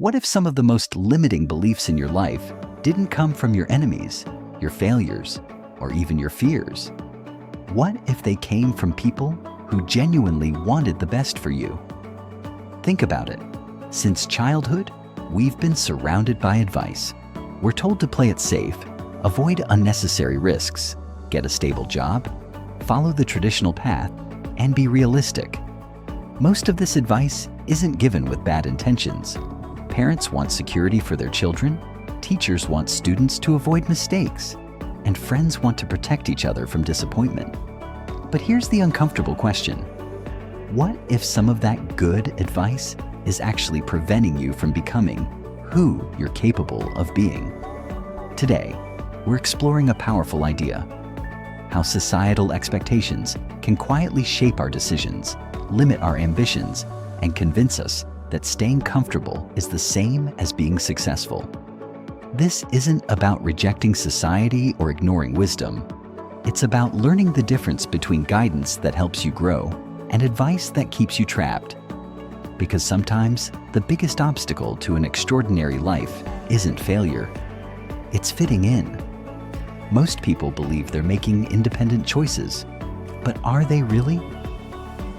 What if some of the most limiting beliefs in your life didn't come from your enemies, your failures, or even your fears? What if they came from people who genuinely wanted the best for you? Think about it. Since childhood, we've been surrounded by advice. We're told to play it safe, avoid unnecessary risks, get a stable job, follow the traditional path, and be realistic. Most of this advice isn't given with bad intentions. Parents want security for their children, teachers want students to avoid mistakes, and friends want to protect each other from disappointment. But here's the uncomfortable question. What if some of that good advice is actually preventing you from becoming who you're capable of being? Today, we're exploring a powerful idea: how societal expectations can quietly shape our decisions, limit our ambitions, and convince us that staying comfortable is the same as being successful. This isn't about rejecting society or ignoring wisdom. It's about learning the difference between guidance that helps you grow and advice that keeps you trapped. Because sometimes the biggest obstacle to an extraordinary life isn't failure, it's fitting in. Most people believe they're making independent choices, but are they really?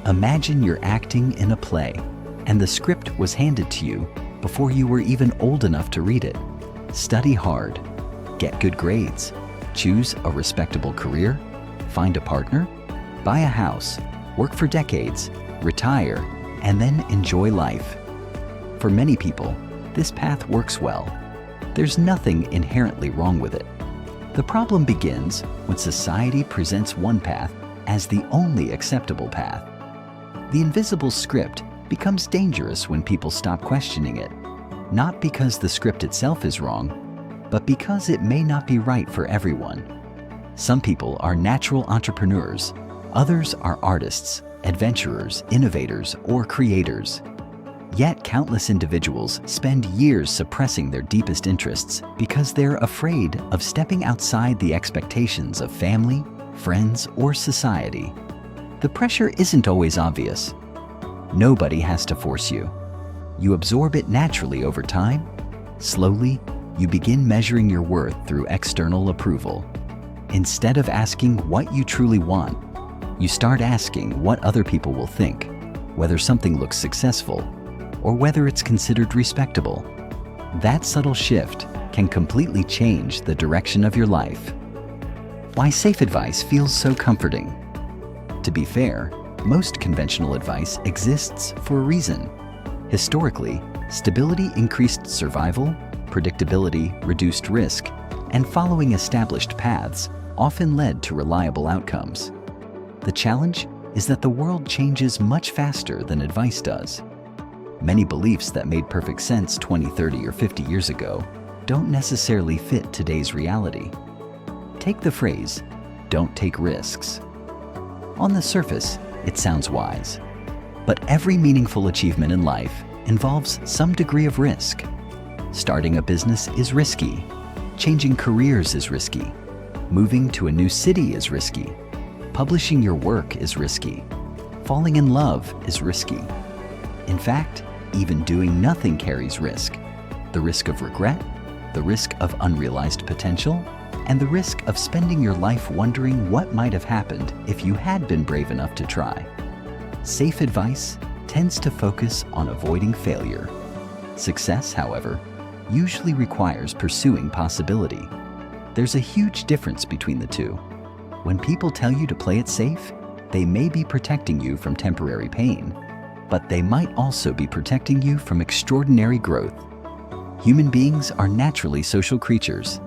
Imagine you're acting in a play, and the script was handed to you before you were even old enough to read it. Study hard, get good grades, choose a respectable career, find a partner, buy a house, work for decades, retire, and then enjoy life. For many people, this path works well. There's nothing inherently wrong with it. The problem begins when society presents one path as the only acceptable path. The invisible script becomes dangerous when people stop questioning it, not because the script itself is wrong, but because it may not be right for everyone. Some people are natural entrepreneurs, others are artists, adventurers, innovators, or creators. Yet countless individuals spend years suppressing their deepest interests because they're afraid of stepping outside the expectations of family, friends, or society. The pressure isn't always obvious. Nobody has to force you. You absorb it naturally over time. Slowly, you begin measuring your worth through external approval. Instead of asking what you truly want, you start asking what other people will think, whether something looks successful, or whether it's considered respectable. That subtle shift can completely change the direction of your life. Why safe advice feels so comforting. To be fair, most conventional advice exists for a reason. Historically, stability increased survival, predictability reduced risk, and following established paths often led to reliable outcomes. The challenge is that the world changes much faster than advice does. Many beliefs that made perfect sense 20, 30, or 50 years ago don't necessarily fit today's reality. Take the phrase, "don't take risks." On the surface, it sounds wise. But every meaningful achievement in life involves some degree of risk. Starting a business is risky. Changing careers is risky. Moving to a new city is risky. Publishing your work is risky. Falling in love is risky. In fact, even doing nothing carries risk. The risk of regret, the risk of unrealized potential, and the risk of spending your life wondering what might have happened if you had been brave enough to try. Safe advice tends to focus on avoiding failure. Success, however, usually requires pursuing possibility. There's a huge difference between the two. When people tell you to play it safe, they may be protecting you from temporary pain, but they might also be protecting you from extraordinary growth. Human beings are naturally social creatures.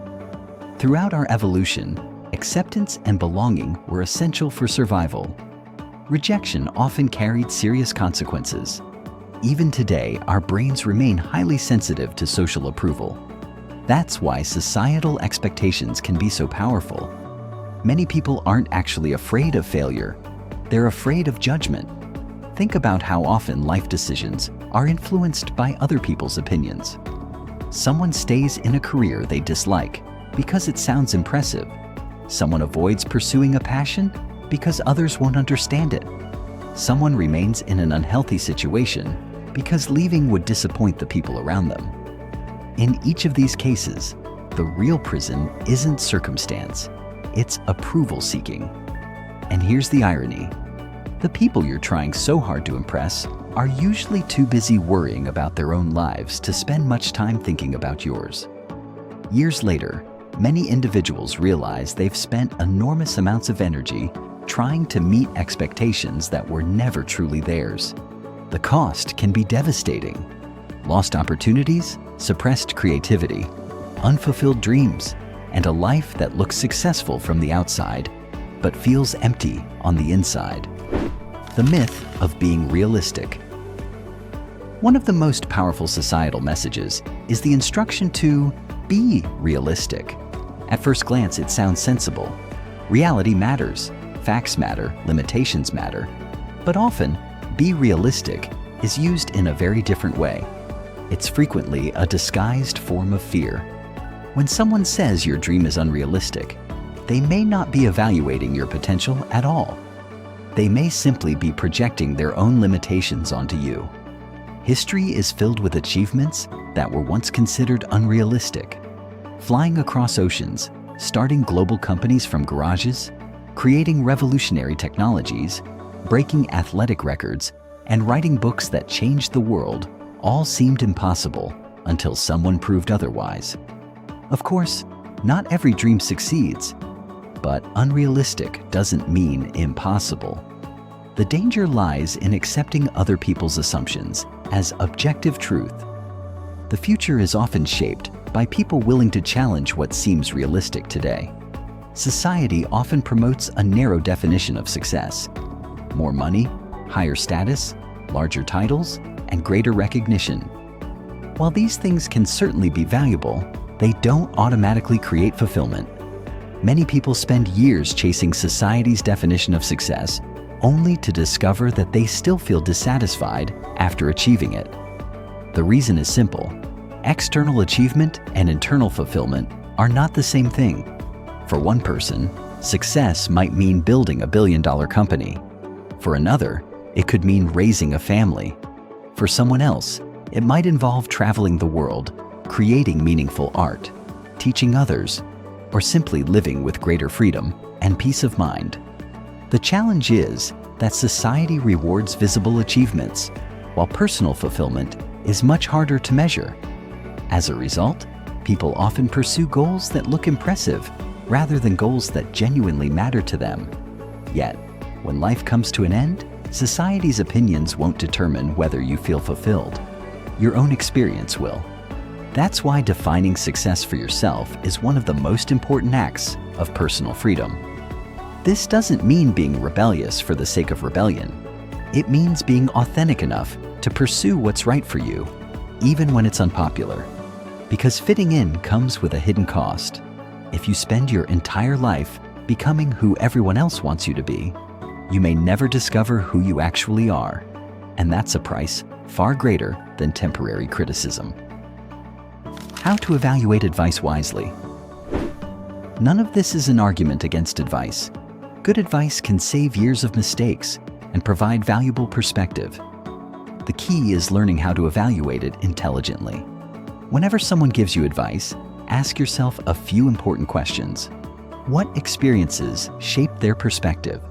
Throughout our evolution, acceptance and belonging were essential for survival. Rejection often carried serious consequences. Even today, our brains remain highly sensitive to social approval. That's why societal expectations can be so powerful. Many people aren't actually afraid of failure. They're afraid of judgment. Think about how often life decisions are influenced by other people's opinions. Someone stays in a career they dislike because it sounds impressive. Someone avoids pursuing a passion because others won't understand it. Someone remains in an unhealthy situation because leaving would disappoint the people around them. In each of these cases, the real prison isn't circumstance, it's approval seeking. And here's the irony. The people you're trying so hard to impress are usually too busy worrying about their own lives to spend much time thinking about yours. Years later, many individuals realize they've spent enormous amounts of energy trying to meet expectations that were never truly theirs. The cost can be devastating. Lost opportunities, suppressed creativity, unfulfilled dreams, and a life that looks successful from the outside, but feels empty on the inside. The myth of being realistic. One of the most powerful societal messages is the instruction to be realistic. At first glance, it sounds sensible. Reality matters, facts matter, limitations matter. But often, be realistic is used in a very different way. It's frequently a disguised form of fear. When someone says your dream is unrealistic, they may not be evaluating your potential at all. They may simply be projecting their own limitations onto you. History is filled with achievements that were once considered unrealistic. Flying across oceans, starting global companies from garages, creating revolutionary technologies, breaking athletic records, and writing books that changed the world all seemed impossible until someone proved otherwise. Of course, not every dream succeeds, but unrealistic doesn't mean impossible. The danger lies in accepting other people's assumptions as objective truth. The future is often shaped by people willing to challenge what seems realistic today. Society often promotes a narrow definition of success: more money, higher status, larger titles, and greater recognition. While these things can certainly be valuable, they don't automatically create fulfillment. Many people spend years chasing society's definition of success, only to discover that they still feel dissatisfied after achieving it. The reason is simple. External achievement and internal fulfillment are not the same thing. For one person, success might mean building a billion-dollar company. For another, it could mean raising a family. For someone else, it might involve traveling the world, creating meaningful art, teaching others, or simply living with greater freedom and peace of mind. The challenge is that society rewards visible achievements, while personal fulfillment is much harder to measure. As a result, people often pursue goals that look impressive rather than goals that genuinely matter to them. Yet, when life comes to an end, society's opinions won't determine whether you feel fulfilled. Your own experience will. That's why defining success for yourself is one of the most important acts of personal freedom. This doesn't mean being rebellious for the sake of rebellion. It means being authentic enough to pursue what's right for you, even when it's unpopular. Because fitting in comes with a hidden cost. If you spend your entire life becoming who everyone else wants you to be, you may never discover who you actually are. And that's a price far greater than temporary criticism. How to evaluate advice wisely. None of this is an argument against advice. Good advice can save years of mistakes and provide valuable perspective. The key is learning how to evaluate it intelligently. Whenever someone gives you advice, ask yourself a few important questions. What experiences shaped their perspective?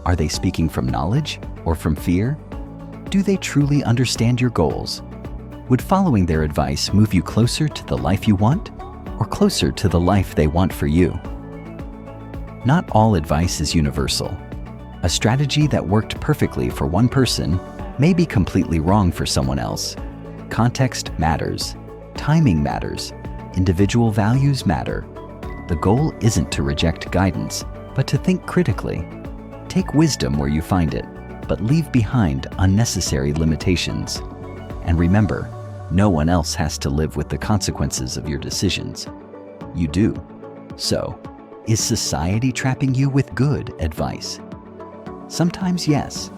Are they speaking from knowledge or from fear? Do they truly understand your goals? Would following their advice move you closer to the life you want, or closer to the life they want for you? Not all advice is universal. A strategy that worked perfectly for one person may be completely wrong for someone else. Context matters. Timing matters. Individual values matter. The goal isn't to reject guidance, but to think critically. Take wisdom where you find it, but leave behind unnecessary limitations. And remember, no one else has to live with the consequences of your decisions. You do. So, is society trapping you with good advice? Sometimes yes.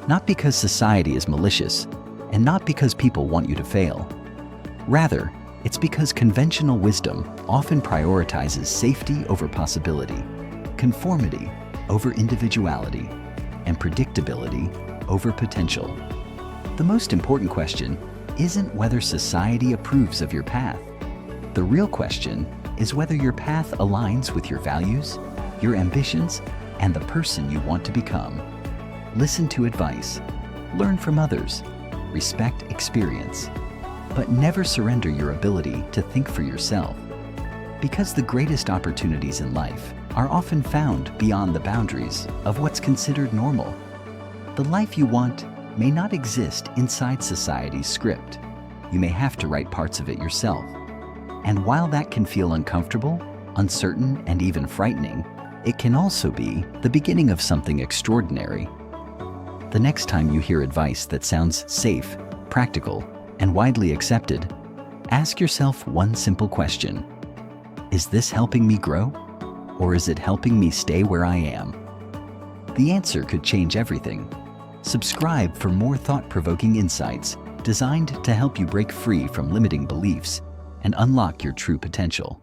Not because society is malicious, and not because people want you to fail. Rather, it's because conventional wisdom often prioritizes safety over possibility, conformity over individuality, and predictability over potential. The most important question isn't whether society approves of your path. The real question is whether your path aligns with your values, your ambitions, and the person you want to become. Listen to advice, learn from others, respect experience, but never surrender your ability to think for yourself. Because the greatest opportunities in life are often found beyond the boundaries of what's considered normal. The life you want may not exist inside society's script. You may have to write parts of it yourself. And while that can feel uncomfortable, uncertain, and even frightening, it can also be the beginning of something extraordinary. The next time you hear advice that sounds safe, practical, and widely accepted, ask yourself one simple question. Is this helping me grow? Or is it helping me stay where I am? The answer could change everything. Subscribe for more thought-provoking insights designed to help you break free from limiting beliefs and unlock your true potential.